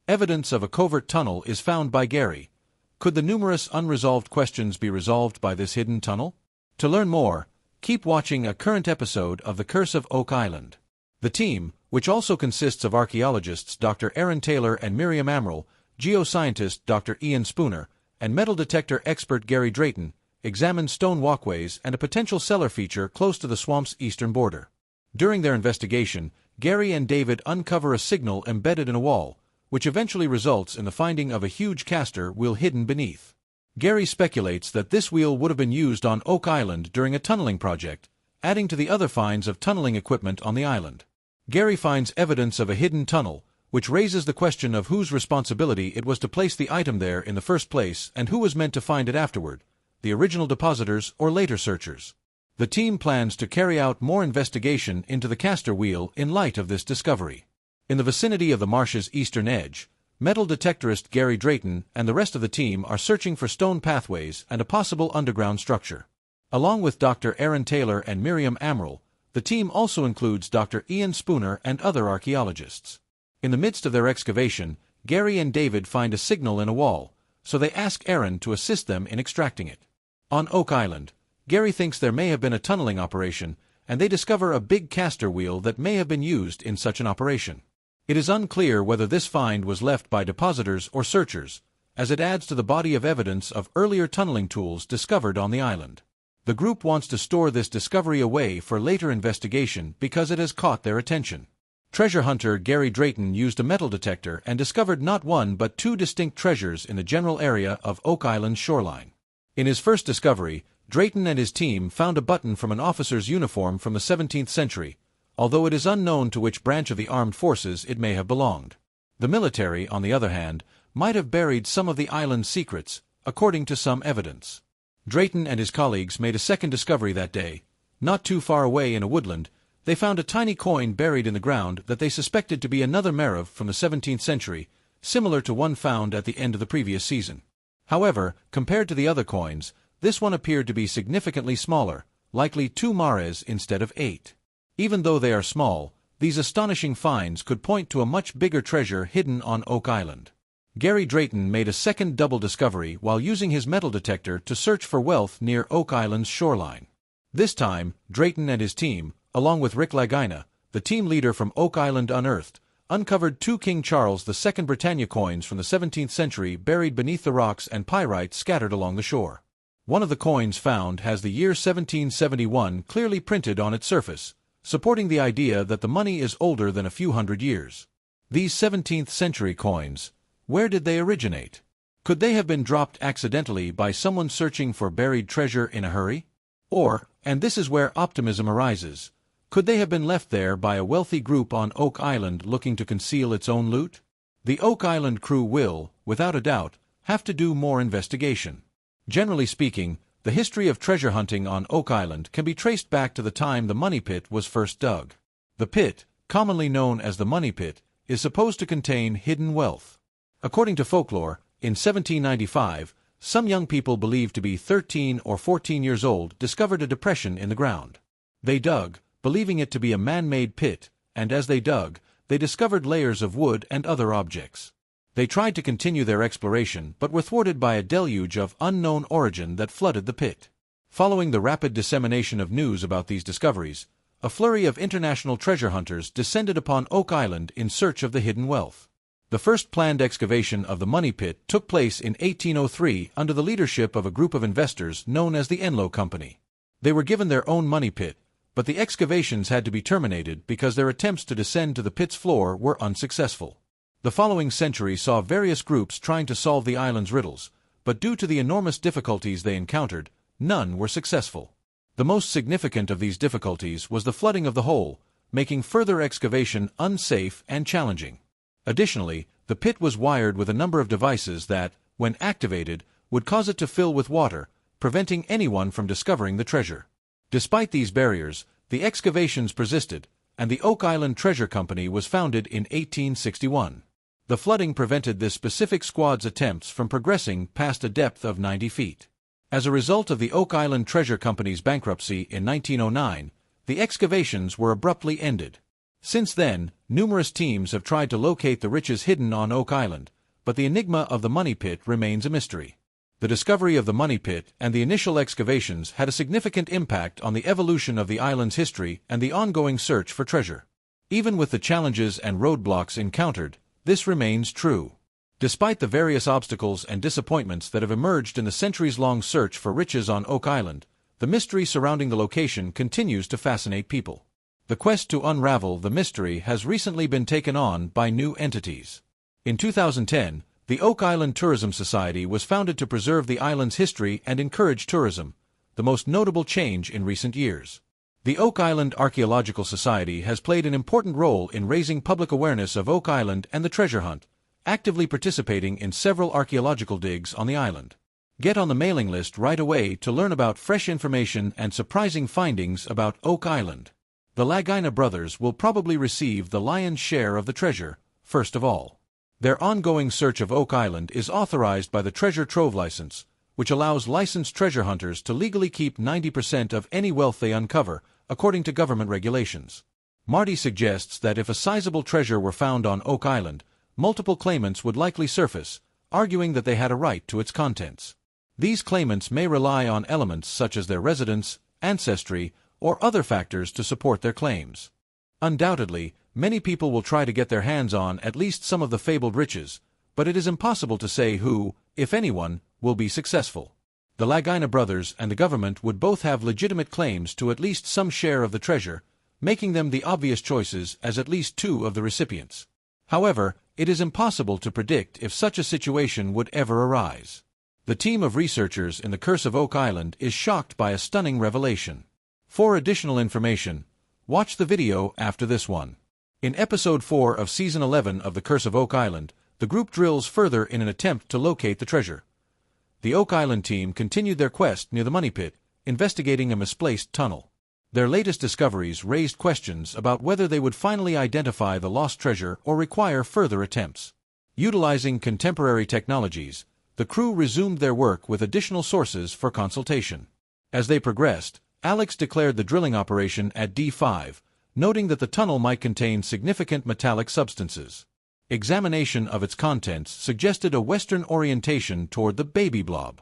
Evidence of a covert tunnel is found by Gary. Could the numerous unresolved questions be resolved by this hidden tunnel? To learn more, keep watching a current episode of The Curse of Oak Island. The team, which also consists of archaeologists Dr. Aaron Taylor and Miriam Amaral, geoscientist Dr. Ian Spooner, and metal detector expert Gary Drayton, examined stone walkways and a potential cellar feature close to the swamp's eastern border. During their investigation, Gary and David uncover a signal embedded in a wall, which eventually results in the finding of a huge caster wheel hidden beneath. Gary speculates that this wheel would have been used on Oak Island during a tunneling project, adding to the other finds of tunneling equipment on the island. Gary finds evidence of a hidden tunnel, which raises the question of whose responsibility it was to place the item there in the first place and who was meant to find it afterward, the original depositors or later searchers. The team plans to carry out more investigation into the caster wheel in light of this discovery. In the vicinity of the marsh's eastern edge, metal detectorist Gary Drayton and the rest of the team are searching for stone pathways and a possible underground structure. Along with Dr. Aaron Taylor and Miriam Amaral, the team also includes Dr. Ian Spooner and other archaeologists. In the midst of their excavation, Gary and David find a signal in a wall, so they ask Aaron to assist them in extracting it. On Oak Island, Gary thinks there may have been a tunneling operation, and they discover a big caster wheel that may have been used in such an operation. It is unclear whether this find was left by depositors or searchers, as it adds to the body of evidence of earlier tunneling tools discovered on the island. The group wants to store this discovery away for later investigation because it has caught their attention. Treasure hunter Gary Drayton used a metal detector and discovered not one but two distinct treasures in the general area of Oak Island's shoreline. In his first discovery, Drayton and his team found a button from an officer's uniform from the 17th century, although it is unknown to which branch of the armed forces it may have belonged. The military, on the other hand, might have buried some of the island's secrets, according to some evidence. Drayton and his colleagues made a second discovery that day. Not too far away in a woodland, they found a tiny coin buried in the ground that they suspected to be another Merav from the 17th century, similar to one found at the end of the previous season. However, compared to the other coins, this one appeared to be significantly smaller, likely 2 mares instead of 8. Even though they are small, these astonishing finds could point to a much bigger treasure hidden on Oak Island. Gary Drayton made a second double discovery while using his metal detector to search for wealth near Oak Island's shoreline. This time, Drayton and his team, along with Rick Lagina, the team leader from Oak Island Unearthed, uncovered 2 King Charles II Britannia coins from the 17th century buried beneath the rocks and pyrite scattered along the shore. One of the coins found has the year 1771 clearly printed on its surface, supporting the idea that the money is older than a few hundred years. These 17th century coins, where did they originate? Could they have been dropped accidentally by someone searching for buried treasure in a hurry? Or, and this is where optimism arises, could they have been left there by a wealthy group on Oak Island looking to conceal its own loot? The Oak Island crew will, without a doubt, have to do more investigation. Generally speaking, the history of treasure hunting on Oak Island can be traced back to the time the Money Pit was first dug. The pit, commonly known as the Money Pit, is supposed to contain hidden wealth. According to folklore, in 1795, some young people believed to be 13 or 14 years old discovered a depression in the ground. They dug, believing it to be a man-made pit, and as they dug, they discovered layers of wood and other objects. They tried to continue their exploration but were thwarted by a deluge of unknown origin that flooded the pit. Following the rapid dissemination of news about these discoveries, a flurry of international treasure hunters descended upon Oak Island in search of the hidden wealth. The first planned excavation of the Money Pit took place in 1803 under the leadership of a group of investors known as the Enlow Company. They were given their own money pit, but the excavations had to be terminated because their attempts to descend to the pit's floor were unsuccessful. The following century saw various groups trying to solve the island's riddles, but due to the enormous difficulties they encountered, none were successful. The most significant of these difficulties was the flooding of the hole, making further excavation unsafe and challenging. Additionally, the pit was wired with a number of devices that, when activated, would cause it to fill with water, preventing anyone from discovering the treasure. Despite these barriers, the excavations persisted, and the Oak Island Treasure Company was founded in 1861. The flooding prevented this specific squad's attempts from progressing past a depth of 90 feet. As a result of the Oak Island Treasure Company's bankruptcy in 1909, the excavations were abruptly ended. Since then, numerous teams have tried to locate the riches hidden on Oak Island, but the enigma of the money pit remains a mystery. The discovery of the money pit and the initial excavations had a significant impact on the evolution of the island's history and the ongoing search for treasure. Even with the challenges and roadblocks encountered, this remains true. Despite the various obstacles and disappointments that have emerged in the centuries-long search for riches on Oak Island, the mystery surrounding the location continues to fascinate people. The quest to unravel the mystery has recently been taken on by new entities. In 2010, the Oak Island Tourism Society was founded to preserve the island's history and encourage tourism, the most notable change in recent years. The Oak Island Archaeological Society has played an important role in raising public awareness of Oak Island and the treasure hunt, actively participating in several archaeological digs on the island. Get on the mailing list right away to learn about fresh information and surprising findings about Oak Island. The Laguina brothers will probably receive the lion's share of the treasure, first of all. Their ongoing search of Oak Island is authorized by the Treasure Trove License, which allows licensed treasure hunters to legally keep 90% of any wealth they uncover, according to government regulations. Marty suggests that if a sizable treasure were found on Oak Island, multiple claimants would likely surface, arguing that they had a right to its contents. These claimants may rely on elements such as their residence, ancestry, or other factors to support their claims. Undoubtedly, many people will try to get their hands on at least some of the fabled riches, but it is impossible to say who, if anyone, will be successful. The Laguina brothers and the government would both have legitimate claims to at least some share of the treasure, making them the obvious choices as at least two of the recipients. However, it is impossible to predict if such a situation would ever arise. The team of researchers in the Curse of Oak Island is shocked by a stunning revelation. For additional information, watch the video after this one. In Episode 4 of Season 11 of The Curse of Oak Island, the group drills further in an attempt to locate the treasure. The Oak Island team continued their quest near the money pit, investigating a misplaced tunnel. Their latest discoveries raised questions about whether they would finally identify the lost treasure or require further attempts. Utilizing contemporary technologies, the crew resumed their work with additional sources for consultation. As they progressed, Alex declared the drilling operation at D5, noting that the tunnel might contain significant metallic substances. Examination of its contents suggested a Western orientation toward the baby blob.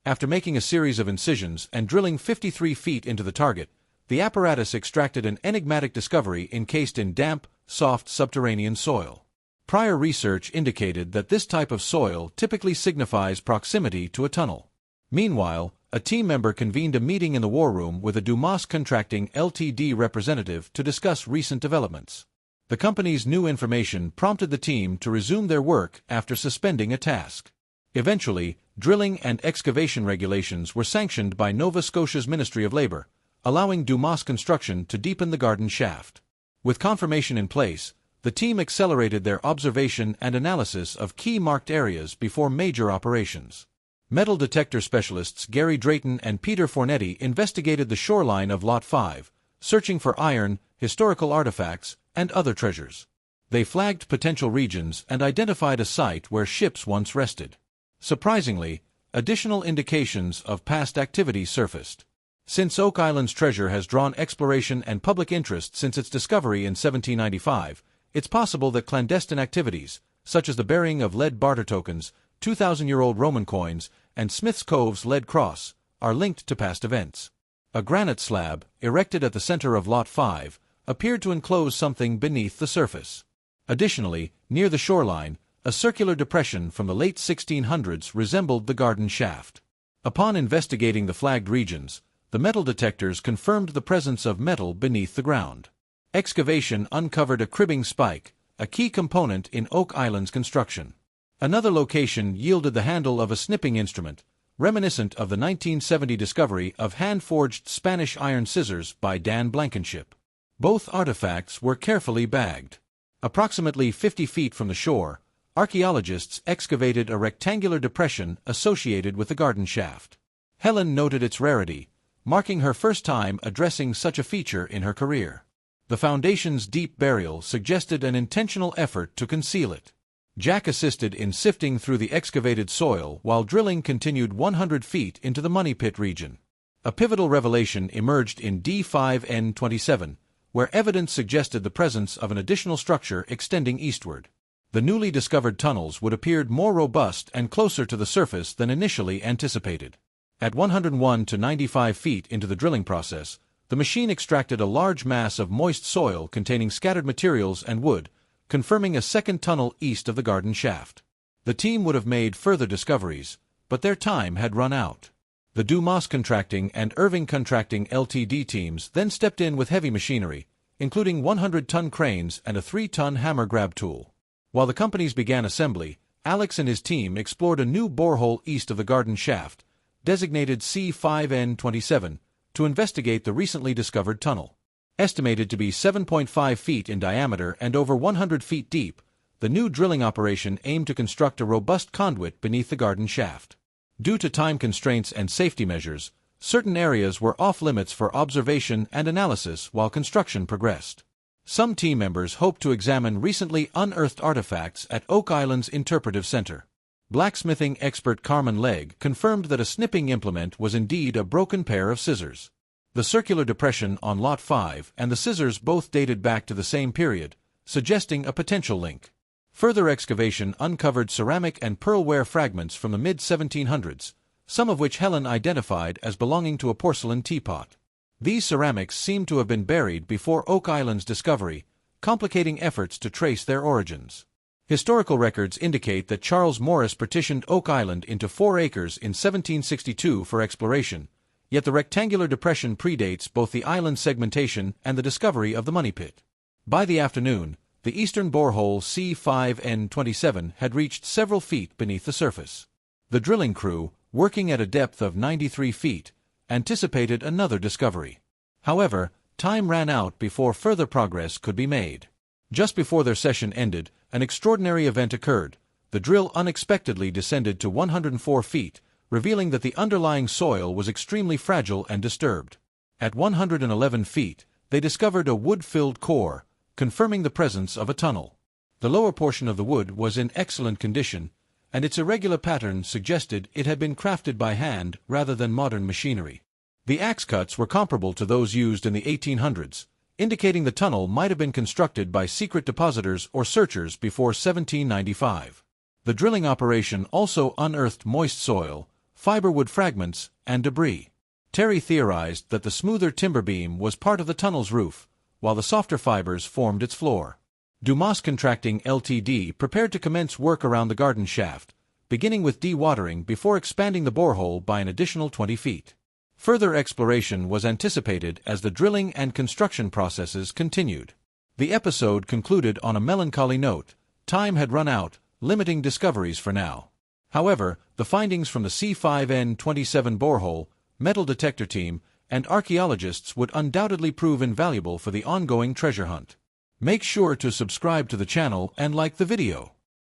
After making a series of incisions and drilling 53 feet into the target, the apparatus extracted an enigmatic discovery encased in damp, soft subterranean soil. Prior research indicated that this type of soil typically signifies proximity to a tunnel. Meanwhile, a team member convened a meeting in the war room with a Dumas Contracting Ltd. representative to discuss recent developments. The company's new information prompted the team to resume their work after suspending a task. Eventually, drilling and excavation regulations were sanctioned by Nova Scotia's Ministry of Labour, allowing Dumas Construction to deepen the garden shaft. With confirmation in place, the team accelerated their observation and analysis of key marked areas before major operations. Metal detector specialists Gary Drayton and Peter Fornetti investigated the shoreline of Lot 5, searching for iron, historical artifacts, and other treasures. They flagged potential regions and identified a site where ships once rested. Surprisingly, additional indications of past activity surfaced. Since Oak Island's treasure has drawn exploration and public interest since its discovery in 1795, it's possible that clandestine activities, such as the burying of lead barter tokens, 2,000-year-old Roman coins, and Smith's Cove's lead cross, are linked to past events. A granite slab, erected at the center of Lot 5, appeared to enclose something beneath the surface. Additionally, near the shoreline, a circular depression from the late 1600s resembled the garden shaft. Upon investigating the flagged regions, the metal detectors confirmed the presence of metal beneath the ground. Excavation uncovered a cribbing spike, a key component in Oak Island's construction. Another location yielded the handle of a snipping instrument, reminiscent of the 1970 discovery of hand-forged Spanish iron scissors by Dan Blankenship. Both artifacts were carefully bagged. Approximately 50 feet from the shore, archaeologists excavated a rectangular depression associated with the garden shaft. Helen noted its rarity, marking her first time addressing such a feature in her career. The foundation's deep burial suggested an intentional effort to conceal it. Jack assisted in sifting through the excavated soil while drilling continued 100 feet into the money pit region. A pivotal revelation emerged in D5N27, where evidence suggested the presence of an additional structure extending eastward. The newly discovered tunnels would appear more robust and closer to the surface than initially anticipated. At 101 to 95 feet into the drilling process, the machine extracted a large mass of moist soil containing scattered materials and wood, confirming a second tunnel east of the garden shaft. The team would have made further discoveries, but their time had run out. The Dumas Contracting and Irving Contracting Ltd. teams then stepped in with heavy machinery, including 100-ton cranes and a 3-ton hammer grab tool. While the companies began assembly, Alex and his team explored a new borehole east of the garden shaft, designated C5N27, to investigate the recently discovered tunnel. Estimated to be 7.5 feet in diameter and over 100 feet deep, the new drilling operation aimed to construct a robust conduit beneath the garden shaft. Due to time constraints and safety measures, certain areas were off-limits for observation and analysis while construction progressed. Some team members hoped to examine recently unearthed artifacts at Oak Island's Interpretive Center. Blacksmithing expert Carmen Legg confirmed that a snipping implement was indeed a broken pair of scissors. The circular depression on Lot 5 and the scissors both dated back to the same period, suggesting a potential link. Further excavation uncovered ceramic and pearlware fragments from the mid-1700s, some of which Helen identified as belonging to a porcelain teapot. These ceramics seem to have been buried before Oak Island's discovery, complicating efforts to trace their origins. Historical records indicate that Charles Morris partitioned Oak Island into 4 acres in 1762 for exploration, yet the rectangular depression predates both the island segmentation and the discovery of the money pit. By the afternoon, the eastern borehole C5N27 had reached several feet beneath the surface. The drilling crew, working at a depth of 93 feet, anticipated another discovery. However, time ran out before further progress could be made. Just before their session ended, an extraordinary event occurred. The drill unexpectedly descended to 104 feet, revealing that the underlying soil was extremely fragile and disturbed. At 111 feet, they discovered a wood-filled core, confirming the presence of a tunnel. The lower portion of the wood was in excellent condition, and its irregular pattern suggested it had been crafted by hand rather than modern machinery. The axe cuts were comparable to those used in the 1800s, indicating the tunnel might have been constructed by secret depositors or searchers before 1795. The drilling operation also unearthed moist soil, fiberwood fragments, and debris. Terry theorized that the smoother timber beam was part of the tunnel's roof, while the softer fibers formed its floor. Dumas Contracting Ltd. prepared to commence work around the garden shaft, beginning with dewatering before expanding the borehole by an additional 20 feet. Further exploration was anticipated as the drilling and construction processes continued. The episode concluded on a melancholy note. Time had run out, limiting discoveries for now. However, the findings from the C5N27 borehole, metal detector team, and archaeologists would undoubtedly prove invaluable for the ongoing treasure hunt. Make sure to subscribe to the channel and like the video.